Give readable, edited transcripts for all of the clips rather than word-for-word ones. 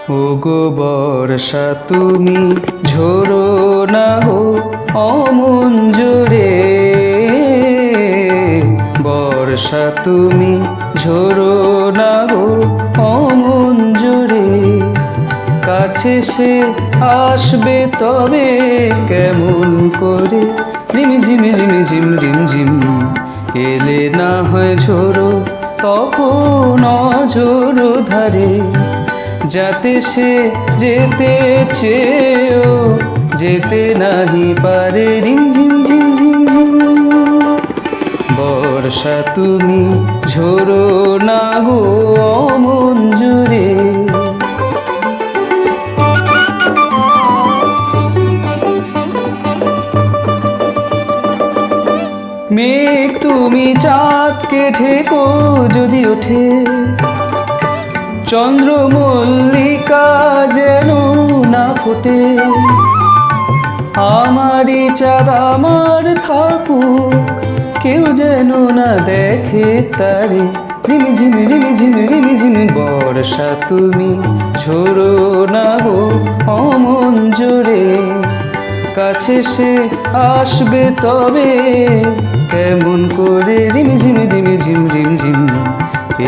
ওগো বর্ষা তুমি ঝোড়ো না গো অমন জোরে, বর্ষা তুমি ঝোড়ো না গো অমন জোরে। কাছে সে আসবে তবে কেমন করে, রিমঝিম রিমঝিম রিমঝিম এলে না হয় ঝোড়ো তখন অঝোড়ো ধারে। যাতে সে যেতে চেয়েও যেতে নাহি পারে, রিমঝিম ঝিম ঝিম ঝিম। বর্ষা তুমি ঝোড়ো না গো অমন জোরে। মেঘ তুমি চাঁদকে ঢেকো যদি ওঠে, চন্দ্রমল্লিকা যেন না ফোটে। আমারই চাঁদ আমার থাকুক, কেউ যেন না দেখে তারে, রিমঝিম রিমঝিম রিমঝিম। বর্ষা তুমি ঝোড়ো না গো অমন জোরে। কাছে সে আসবে তবে কেমন করে, রিমঝিম রিমঝিম রিমঝিম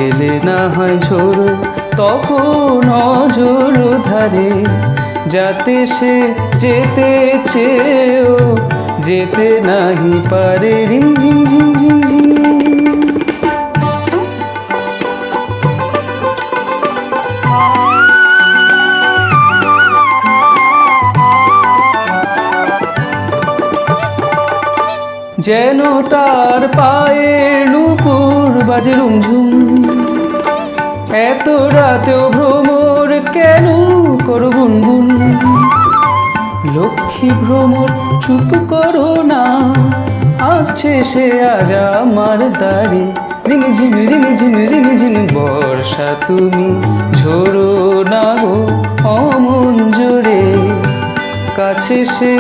এলে না হয় ঝোড়ো তখন অঝোড়ো ধারে। যাতে সে যেতে চেয়েও যেতে নাহি পারে, রিমঝিম ঝিম ঝিম ঝিম। যেন তার পায়ের নুপুর বাজে রুমঝুম, এত রাতেও ভ্রমর কেন করো গুনগুন। লক্ষ্মী ভ্রমর চুপ করো না, আসছে সে আজ আমার দ্বারে, রিমঝিম রিমঝিম রিমঝিম। বর্ষা তুমি ঝোড়ো না গো অমন জোরে। কাছে সে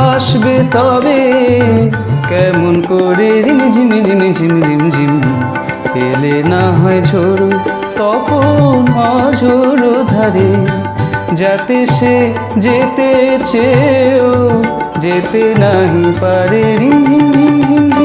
আসবে তবে কেমন করে, রিমঝিম রিমঝিম রিমঝিম এলে না হয় ঝোড়ো তখন অঝোড়ো ধারে। যাতে সে যেতে চেয়েও যেতে নাহি পারে, রিমঝিম রিমঝিম।